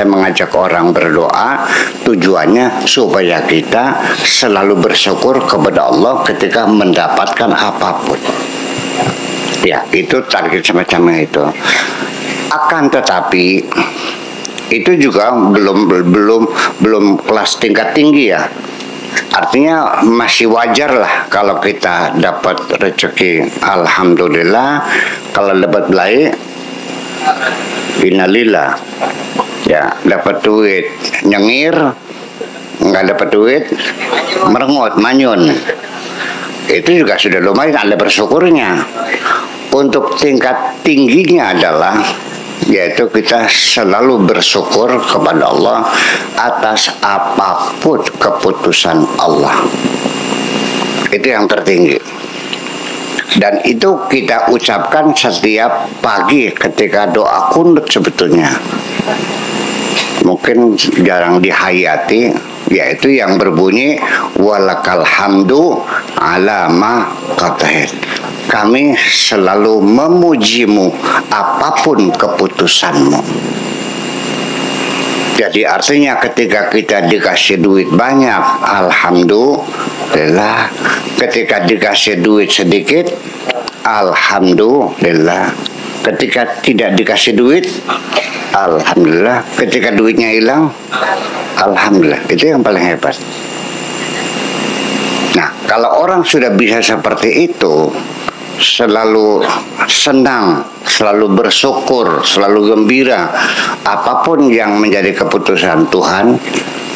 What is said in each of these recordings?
saya mengajak orang berdoa, tujuannya supaya kita selalu bersyukur kepada Allah ketika mendapatkan apapun. Ya, itu target semacamnya itu. Akan tetapi itu juga belum kelas tingkat tinggi ya. Artinya masih wajar lah kalau kita dapat rezeki, alhamdulillah. Kalau dapat belai, innalillah. Ya, dapat duit nyengir, nggak dapat duit merengut, manyun. Itu juga sudah lumayan, ada bersyukurnya. Untuk tingkat tingginya adalah yaitu kita selalu bersyukur kepada Allah atas apapun keputusan Allah. Itu yang tertinggi. Dan itu kita ucapkan setiap pagi ketika doa kunut sebetulnya. Mungkin jarang dihayati, yaitu yang berbunyi walakal hamdu ala ma qadait. Kami selalu memujimu apapun keputusanmu. Jadi artinya ketika kita dikasih duit banyak, alhamdulillah. Ketika dikasih duit sedikit, alhamdulillah. Ketika tidak dikasih duit, alhamdulillah. Ketika duitnya hilang, alhamdulillah. Itu yang paling hebat. Nah, kalau orang sudah bisa seperti itu, selalu senang, selalu bersyukur, selalu gembira apapun yang menjadi keputusan Tuhan,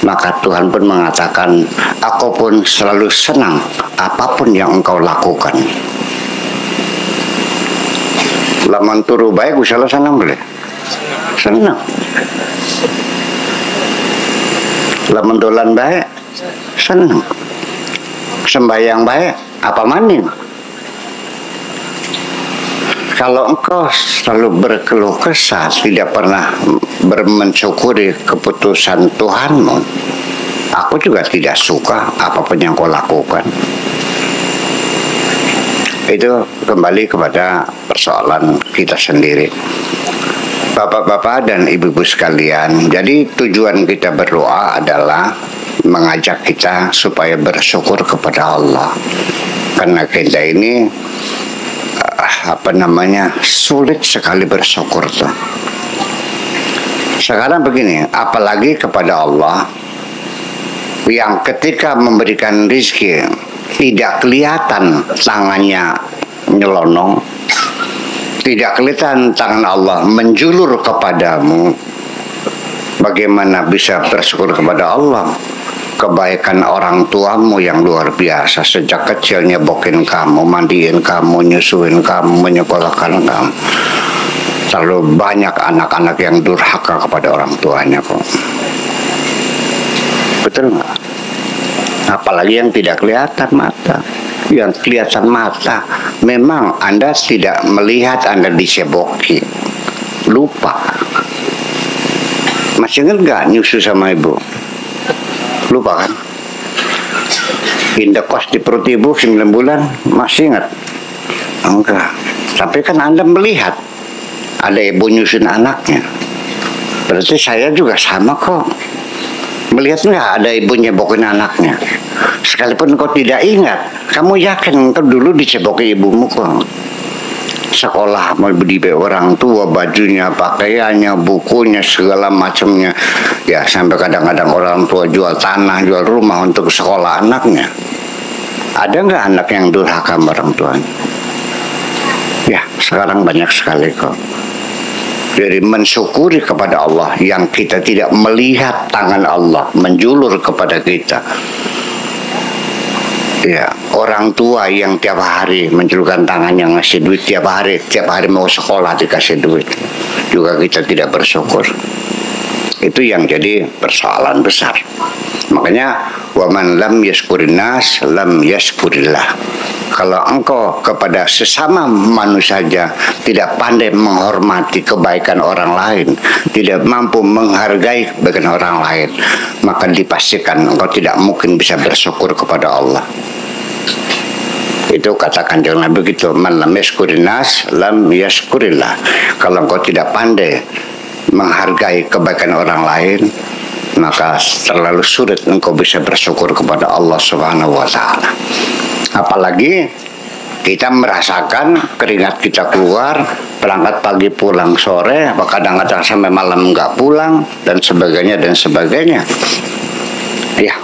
maka Tuhan pun mengatakan, aku pun selalu senang apapun yang engkau lakukan. Lamun turu baik usaha senang boleh? Senang. Lamun dolan baik senang. Sembahyang baik apa maning? Kalau engkau selalu berkeluh kesah, tidak pernah mensyukuri keputusan Tuhanmu, aku juga tidak suka apapun yang kau lakukan. Itu kembali kepada persoalan kita sendiri. Bapak-bapak dan ibu-ibu sekalian, jadi tujuan kita berdoa adalah mengajak kita supaya bersyukur kepada Allah. Karena kita ini sulit sekali bersyukur tuh. Sekarang begini, apalagi kepada Allah yang ketika memberikan rezeki tidak kelihatan tangannya nyelonong, tidak kelihatan tangan Allah menjulur kepadamu. Bagaimana bisa bersyukur kepada Allah? Kebaikan orang tuamu yang luar biasa, sejak kecilnya bokin kamu, mandiin kamu, nyusuin kamu, menyekolahkan kamu. Terlalu banyak anak-anak yang durhaka kepada orang tuanya kok. Betul nggak? Apalagi yang tidak kelihatan mata. Yang kelihatan mata, memang Anda tidak melihat, Anda diseboki, lupa. Masih ingat nggak nyusu sama ibu? Lupa kan? Indekos di perut ibu 9 bulan, masih ingat? Enggak. Tapi kan Anda melihat ada ibu nyusun anaknya. Berarti saya juga sama kok. Melihat nggak ada ibu nyebokin anaknya? Sekalipun kau tidak ingat, kamu yakin kau dulu diceboki ibumu kok. Sekolah mau dibayar orang tua, bajunya, pakaiannya, bukunya, segala macamnya. Ya sampai kadang-kadang orang tua jual tanah, jual rumah untuk sekolah anaknya. Ada nggak anak yang durhaka sama orang tuanya? Ya sekarang banyak sekali kok. Dari mensyukuri kepada Allah yang kita tidak melihat tangan Allah menjulur kepada kita. Ya, orang tua yang tiap hari menjulurkan tangan yang ngasih duit tiap hari mau sekolah dikasih duit, juga kita tidak bersyukur. Itu yang jadi persoalan besar. Makanya waman lam yaskurin nas lam yaskurillah. Kalau engkau kepada sesama manusia saja tidak pandai menghormati kebaikan orang lain, tidak mampu menghargai kebaikan orang lain, maka dipastikan engkau tidak mungkin bisa bersyukur kepada Allah. Itu katakan jangan begitu, man lam yaskurin nas lam yaskurillah. Kalau engkau tidak pandai menghargai kebaikan orang lain, maka terlalu sulit engkau bisa bersyukur kepada Allah Subhanahu wa Ta'ala. Apalagi kita merasakan keringat kita keluar, berangkat pagi pulang sore, kadang-kadang sampai malam nggak pulang, dan sebagainya dan sebagainya. Ya,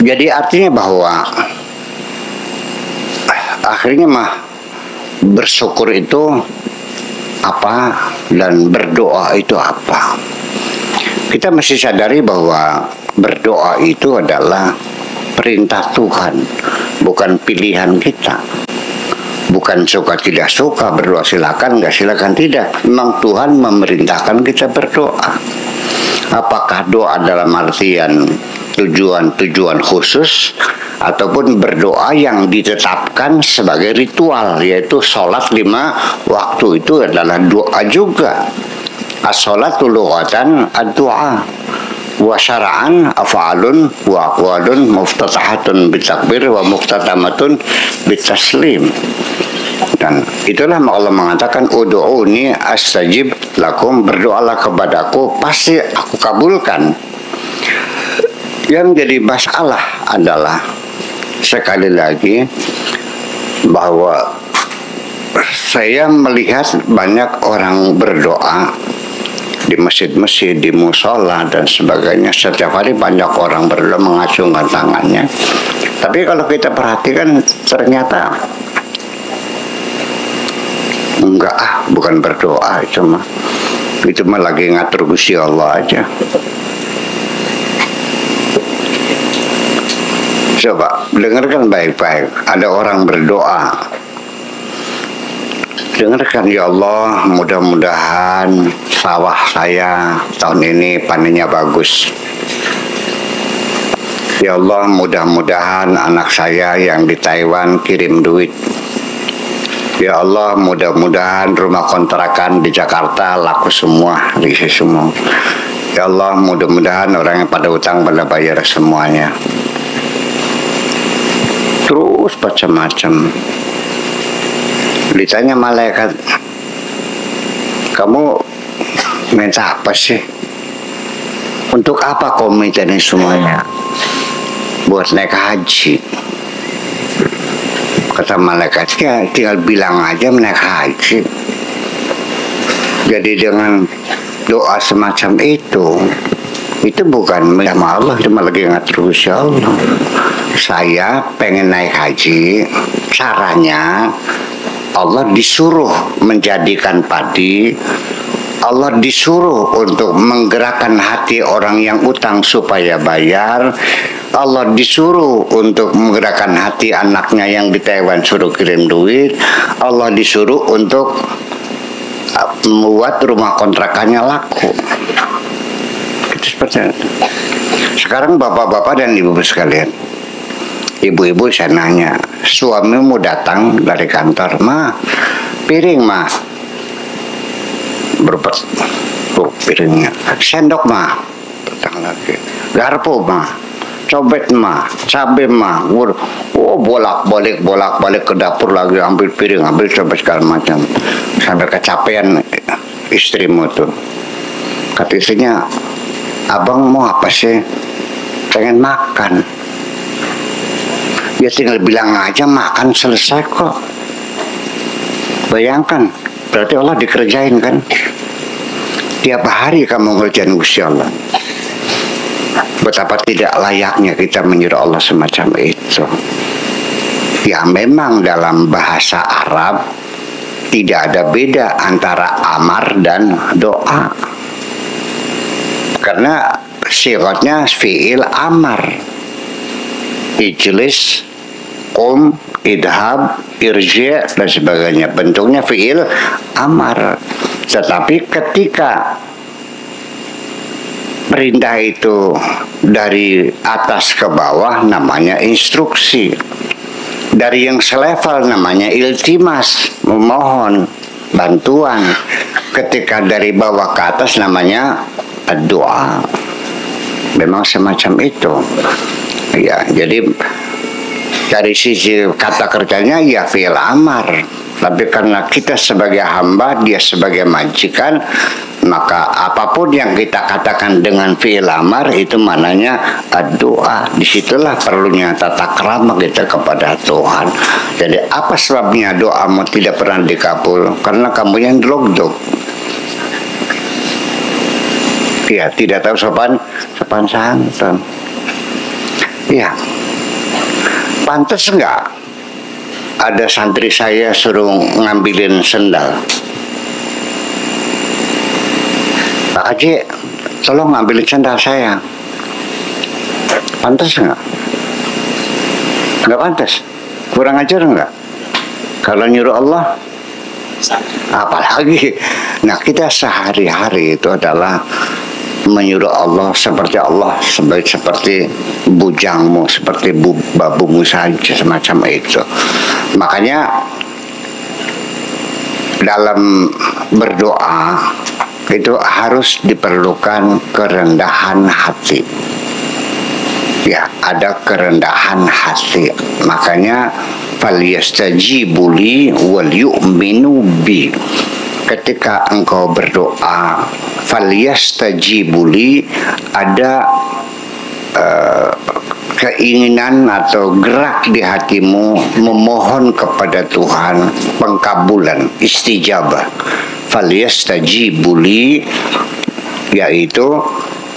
jadi artinya bahwa akhirnya bersyukur itu apa dan berdoa itu apa. Kita mesti sadari bahwa berdoa itu adalah perintah Tuhan, bukan pilihan kita. Bukan suka tidak suka berdoa, silakan, nggak silakan, tidak. Memang Tuhan memerintahkan kita berdoa. Apakah doa dalam artian tujuan khusus, ataupun berdoa yang ditetapkan sebagai ritual, yaitu sholat 5 waktu, itu adalah doa juga. As-sholatu lughatan ad-du'a, wa syara'an af'alun wa aqwalun muftatahatun bitakbir wa muftatamatun bitaslim. Dan itulah Allah mengatakan ud'uni astajib lakum, berdoalah kepadaku pasti aku kabulkan. Yang jadi masalah adalah sekali lagi bahwa saya melihat banyak orang berdoa di masjid-masjid, di musola dan sebagainya. Setiap hari banyak orang berdoa mengacungkan tangannya. Tapi kalau kita perhatikan ternyata enggak, bukan berdoa, itu mah lagi ngatur Gusti Allah aja. Coba dengarkan baik-baik, ada orang berdoa. Dengarkan, ya Allah, mudah-mudahan sawah saya tahun ini panennya bagus. Ya Allah, mudah-mudahan anak saya yang di Taiwan kirim duit. Ya Allah, mudah-mudahan rumah kontrakan di Jakarta laku semua, diisi semua. Ya Allah, mudah-mudahan orang yang pada utang pada bayar semuanya. Terus macam-macam. Ditanya malaikat, kamu minta apa sih? Untuk apa kau minta ini semuanya? Buat naik haji. Kata malaikatnya, tinggal bilang aja naik haji. Jadi dengan doa semacam itu bukan minta sama Allah, itu malah lagi ngatur Insya Allah. Saya pengen naik haji, caranya Allah disuruh menjadikan padi, Allah disuruh untuk menggerakkan hati orang yang utang supaya bayar, Allah disuruh untuk menggerakkan hati anaknya yang di Taiwan suruh kirim duit, Allah disuruh untuk membuat rumah kontrakannya laku. Itu seperti itu. Sekarang bapak-bapak dan ibu-ibu sekalian, ibu-ibu saya nanya, suamimu datang dari kantor, ma, piring ma, berapa piringnya, sendok ma, datang lagi, garpu ma, cobek ma, cabai ma, bolak-balik ke dapur lagi, ambil piring, ambil cobek segala macam, sampai kecapean istrimu tuh. Kata istrinya, abang mau apa sih? Pengen makan. Dia tinggal bilang aja makan, selesai kok. Bayangkan, berarti Allah dikerjain kan? Tiap hari kamu ngerjain Gusti Allah. Betapa tidak layaknya kita menyuruh Allah semacam itu. Ya memang dalam bahasa Arab tidak ada beda antara amar dan doa. Karena sifatnya fi'il amar. Ijlis, qum, idhab, irji' dan sebagainya. Bentuknya fi'il amar. Tetapi ketika perintah itu dari atas ke bawah namanya instruksi. Dari yang selevel namanya iltimas, memohon bantuan. Ketika dari bawah ke atas namanya doa. Memang semacam itu. Ya, jadi dari sisi kata kerjanya ya fi'il amar. Tapi karena kita sebagai hamba, dia sebagai majikan, maka apapun yang kita katakan dengan fi'il amar itu maknanya doa. Disitulah perlunya tata krama kita kepada Tuhan. Jadi apa sebabnya doamu tidak pernah dikabul? Karena kamu yang delok-dok. Ya, tidak tahu sopan santun. Ya, pantas enggak ada santri saya suruh ngambilin sendal. Pak Haji, tolong ngambilin sendal saya. Pantas enggak? Enggak pantas. Kurang ajar enggak? Kalau nyuruh Allah, apalagi. Nah, kita sehari-hari itu adalah menyuruh Allah, seperti bujangmu, seperti babumu saja, semacam itu. Makanya dalam berdoa itu harus diperlukan kerendahan hati. Ya, ada kerendahan hati. Makanya falyastajibu li wal yu'minu bi. Ketika engkau berdoa, falyastajibu li, ada keinginan atau gerak di hatimu memohon kepada Tuhan pengkabulan, istijabah. Falyastajibu li, yaitu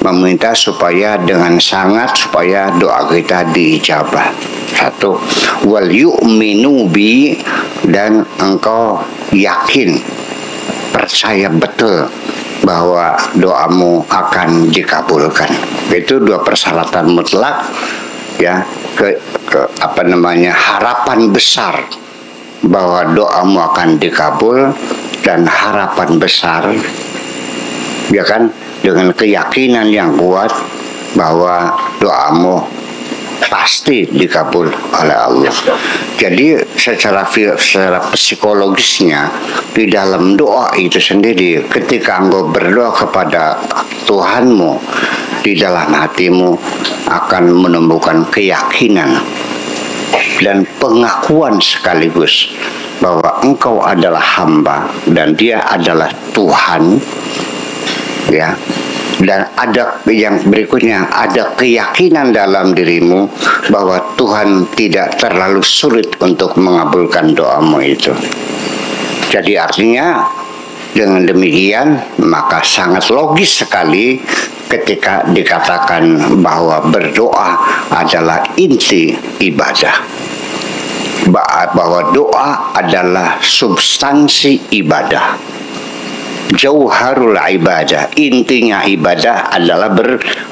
meminta supaya dengan sangat supaya doa kita diijabah. Satu, wal yu'minu bi, dan engkau yakin, percaya betul bahwa doamu akan dikabulkan. Itu dua persyaratan mutlak, ya, harapan besar bahwa doamu akan dikabul, dan harapan besar, ya kan, dengan keyakinan yang kuat bahwa doamu pasti dikabul oleh Allah. Jadi secara psikologisnya di dalam doa itu sendiri, ketika engkau berdoa kepada Tuhanmu, di dalam hatimu akan menumbuhkan keyakinan dan pengakuan sekaligus bahwa engkau adalah hamba dan dia adalah Tuhan, ya. Dan ada yang berikutnya, ada keyakinan dalam dirimu bahwa Tuhan tidak terlalu sulit untuk mengabulkan doamu itu. Jadi artinya dengan demikian maka sangat logis sekali ketika dikatakan bahwa berdoa adalah inti ibadah, bahwa doa adalah substansi ibadah. Jauharul ibadah, intinya ibadah adalah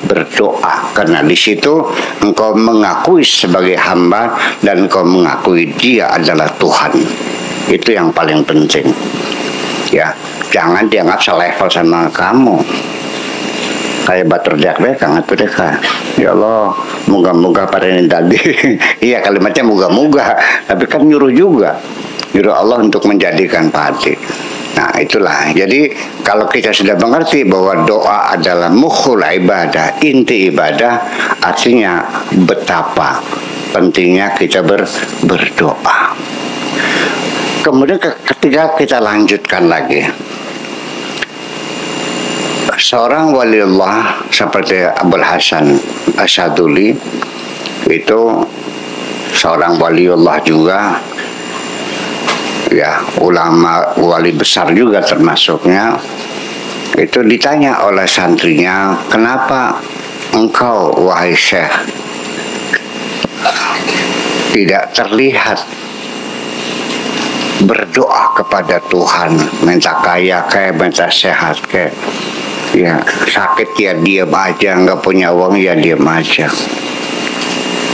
berdoa, karena di situ engkau mengakui sebagai hamba dan engkau mengakui dia adalah Tuhan. Itu yang paling penting, ya. Jangan dianggap selevel sama kamu, kayak batur dek tuh dek. Ya Allah, moga-moga pada ini tadi. Iya, kalimatnya moga-moga, tapi kan nyuruh juga, nyuruh Allah untuk menjadikan pati. Nah, itulah. Jadi kalau kita sudah mengerti bahwa doa adalah mukhul ibadah, inti ibadah, artinya betapa pentingnya kita berdoa. Kemudian ketika kita lanjutkan lagi, seorang waliullah seperti Abul Hasan Asyaduli itu seorang waliullah juga, ya, ulama wali besar juga termasuknya. Itu ditanya oleh santrinya, kenapa engkau wahai Syekh tidak terlihat berdoa kepada Tuhan, minta kaya kayak, minta sehat kayak, ya, sakit ya diam aja, nggak punya uang ya diam aja.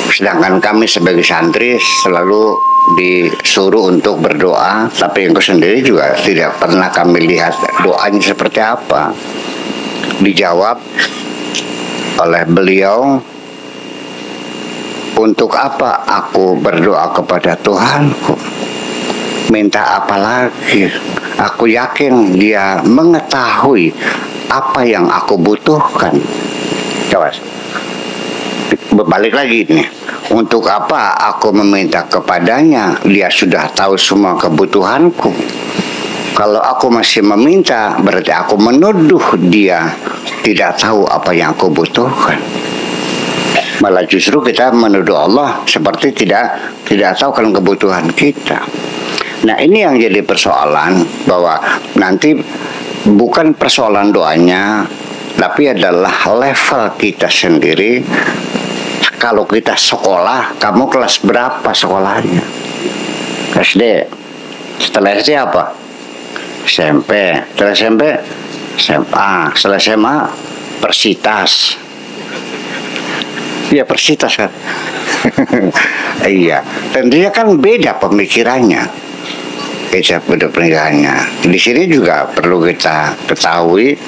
Sedangkan kami sebagai santri selalu disuruh untuk berdoa, tapi engkau sendiri juga tidak pernah kami lihat doanya seperti apa. Dijawab oleh beliau, untuk apa aku berdoa kepada Tuhanku? Minta apa lagi? Aku yakin dia mengetahui apa yang aku butuhkan. Coba balik lagi nih, Untuk apa aku meminta kepadanya? Dia sudah tahu semua kebutuhanku. Kalau aku masih meminta, berarti aku menuduh dia tidak tahu apa yang aku butuhkan. Malah justru kita menuduh Allah seperti tidak tahu kan kebutuhan kita. Nah, ini yang jadi persoalan, bahwa nanti bukan persoalan doanya, tapi adalah level kita sendiri. Kalau kita sekolah, kamu kelas berapa sekolahnya? SD. Setelah SD apa? SMP. Setelah SMP, SMA. Setelah SMA, Persitas. Iya, Persitas kan. Iya, tentunya kan beda pemikirannya. Beda pemikirannya. Di sini juga perlu kita ketahui,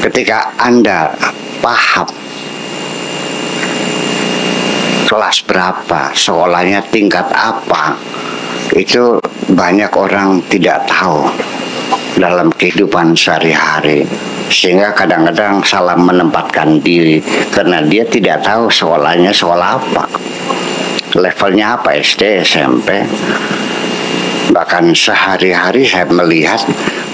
ketika Anda paham kelas berapa, sekolahnya tingkat apa, itu banyak orang tidak tahu dalam kehidupan sehari-hari, sehingga kadang-kadang salah menempatkan diri karena dia tidak tahu sekolahnya sekolah apa, levelnya apa, SD, SMP. Bahkan sehari-hari saya melihat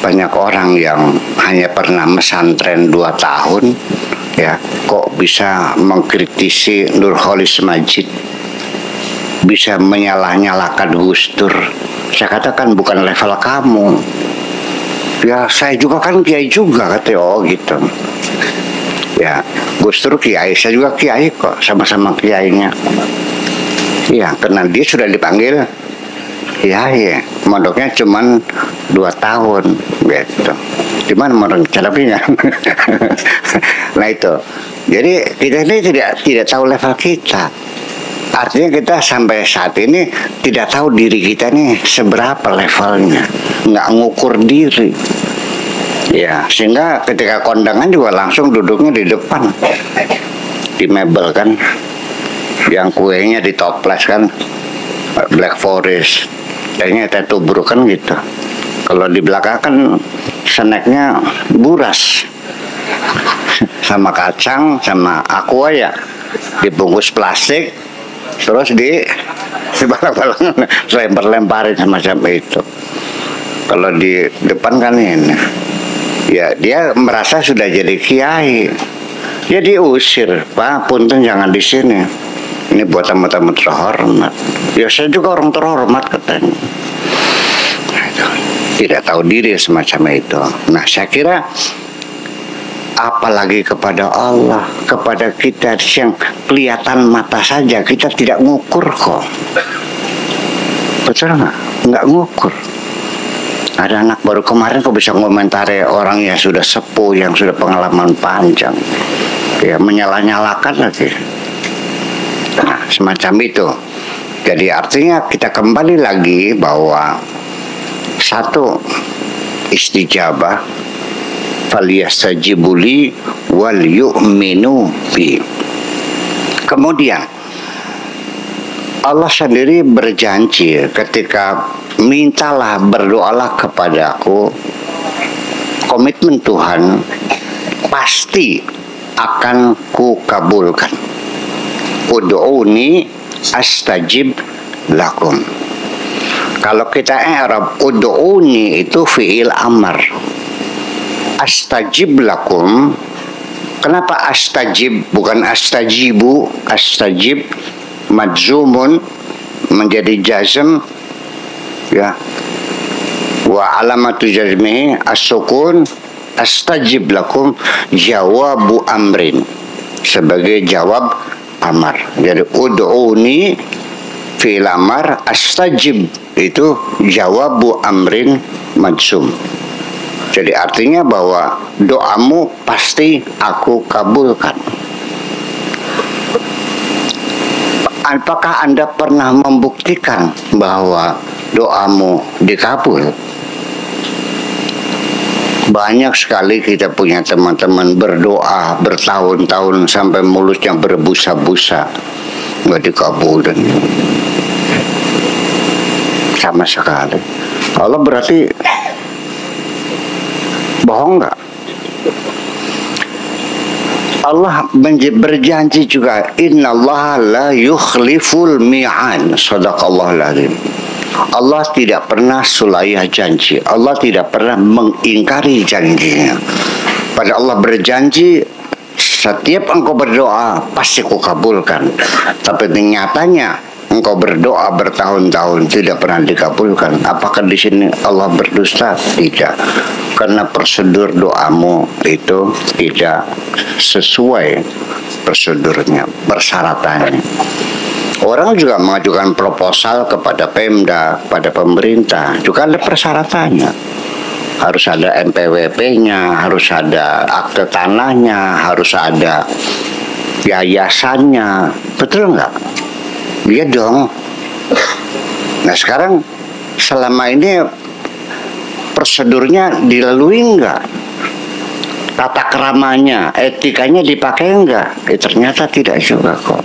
banyak orang yang hanya pernah pesantren 2 tahun, ya, kok bisa mengkritisi Nurholis Majid, bisa menyalah-nyalahkan Gus Dur. Saya katakan bukan level kamu. Ya, saya juga kan kiai juga, katanya. Oh gitu. Ya, Gus Dur kiai, saya juga kiai kok, sama-sama kiainya. Ya, karena dia sudah dipanggil kiai, mondoknya cuman 2 tahun gitu. Gimana mondok carapinya? Nah itu. Jadi kita ini tidak tahu level kita. Artinya kita sampai saat ini tidak tahu diri kita nih seberapa levelnya, nggak ngukur diri. Ya, sehingga ketika kondangan juga langsung duduknya di depan, di mebel kan, yang kuenya di toples kan, Black Forest, kayaknya teh tubruk kan gitu. Kalau di belakang kan snacknya buras, sama kacang, sama aqua ya, dibungkus plastik, terus di balang-balang lempar-lemparin semacam itu. Kalau di depan kan ini, ya dia merasa sudah jadi kiai, ya diusir, Pak, punten jangan di sini. Ini buat tamu-tamu terhormat. Ya saya juga orang terhormat katanya. Tidak tahu diri semacam itu. Nah, saya kira apalagi kepada Allah, kepada kita yang kelihatan mata saja kita tidak ngukur kok. Betul nggak? Nggak ngukur. Ada anak baru kemarin kok bisa ngomentari orang yang sudah sepuh, yang sudah pengalaman panjang, ya menyalah-nyalakan lagi. Nah, semacam itu. Jadi artinya kita kembali lagi bahwa satu, istijabah, falyastajibu li wal yu'minu bi. Kemudian Allah sendiri berjanji ketika mintalah, berdoalah kepadaku, komitmen Tuhan pasti akan kukabulkan. Ud'uni astajib lakum. Kalau kita i'rab ud'uni itu fi'il amr. Astajib lakum. Kenapa astajib bukan astajibu? Astajib majzumun menjadi jazm, ya. Wa alamatu jazmihi as-sukun. Astajib lakum jawabu amrin, sebagai jawab amar. Jadi ud'uni fi'il amar, astajib itu jawabu amrin majzum. Jadi artinya bahwa doamu pasti aku kabulkan. Apakah Anda pernah membuktikan bahwa doamu dikabul? Banyak sekali kita punya teman-teman berdoa bertahun-tahun sampai mulutnya berbusa-busa, nggak dikabulin sama sekali. Allah berarti bohong nggak? Allah berjanji juga, innallaha la yukhliful mi'an. Shadaqallahul azim. Allah tidak pernah sulayah janji. Allah tidak pernah mengingkari janjinya. Pada Allah berjanji, setiap engkau berdoa pasti kukabulkan. Tapi nyatanya engkau berdoa bertahun-tahun tidak pernah dikabulkan. Apakah di sini Allah berdusta? Tidak. Karena prosedur doamu itu tidak sesuai prosedurnya, persyaratannya. Orang juga mengajukan proposal kepada Pemda, pada pemerintah, juga ada persyaratannya. Harus ada NPWP-nya, harus ada akte tanahnya, harus ada yayasannya. Betul nggak? Iya dong. Nah sekarang selama ini prosedurnya dilalui enggak? Tata keramanya, etikanya dipakai enggak? Ternyata tidak juga kok.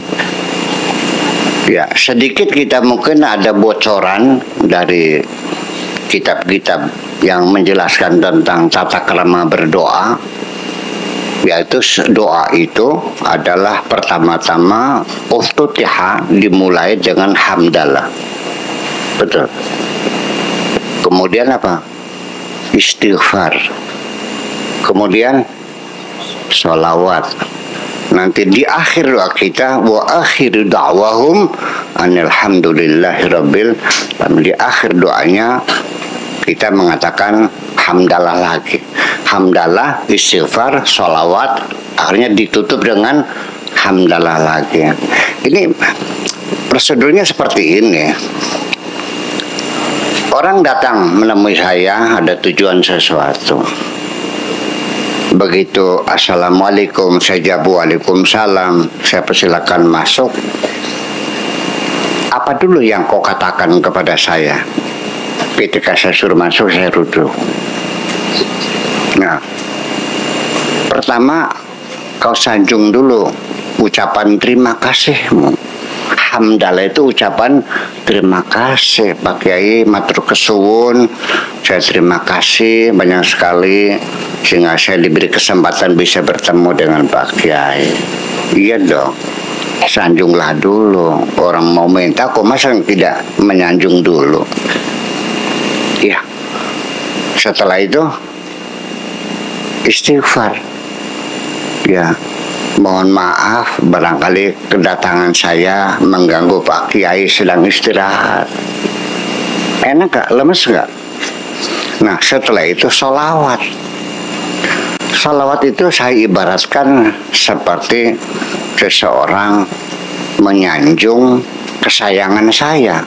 Ya, sedikit kita mungkin ada bocoran dari kitab-kitab yang menjelaskan tentang tata krama berdoa. Yaitu doa itu adalah pertama-tama uftutiha, dimulai dengan hamdalah. Betul. Kemudian apa? Istighfar. Kemudian sholawat. Nanti di akhir doa kita, wa akhiru da'wahum alhamdulillahirabbil alamin. Di akhir doanya kita mengatakan hamdalah lagi. Hamdalah, istighfar, sholawat, akhirnya ditutup dengan hamdalah lagi. Ini prosedurnya seperti ini. Orang datang menemui saya ada tujuan sesuatu. Begitu assalamualaikum, saya jawab waalaikumsalam, saya persilakan masuk. Apa dulu yang kau katakan kepada saya? Ketika saya suruh masuk, saya duduk. Nah, pertama kau sanjung dulu ucapan terima kasihmu. Hamdalah itu ucapan terima kasih. Pak Kiai matur kesuwun, saya terima kasih banyak sekali sehingga saya diberi kesempatan bisa bertemu dengan Pak Kiai. Iya dong, sanjunglah dulu. Orang mau minta kok masa tidak menyanjung dulu? Iya. Setelah itu istighfar. Ya, mohon maaf barangkali kedatangan saya mengganggu Pak Kiai sedang istirahat. Enak gak? Lemes gak? Nah setelah itu sholawat. Sholawat itu saya ibaratkan seperti seseorang menyanjung kesayangan saya.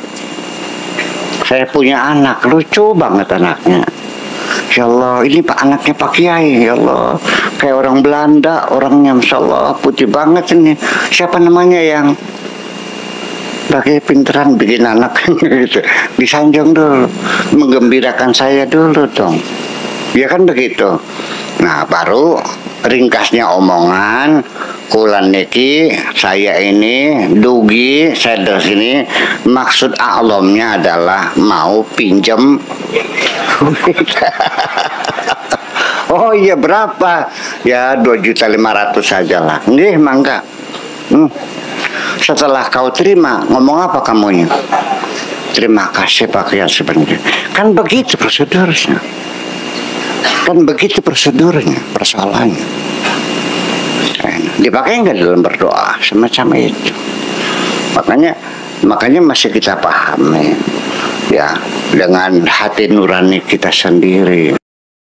Saya punya anak, lucu banget anaknya. Ya Allah, ini Pak anaknya Pak Kiai. Ya Allah, kayak orang Belanda, orangnya Masya Allah putih banget ini. Siapa namanya yang pakai pinteran bikin anak gitu. Disanjung dulu, menggembirakan saya dulu dong. Ya kan begitu. Nah baru ringkasnya omongan. Kulan niki saya ini dugi saya dari sini, maksud alamnya adalah mau pinjam. Oh iya berapa? Ya 2.500.000 saja lah. Nggih mangga. Setelah kau terima, ngomong apa kamunya? Terima kasih Pak Kiai sebenarnya. Kan begitu prosedurnya. Kan begitu prosedurnya, persoalannya. Dipakai nggak dalam berdoa semacam itu. Makanya masih kita pahami ya dengan hati nurani kita sendiri.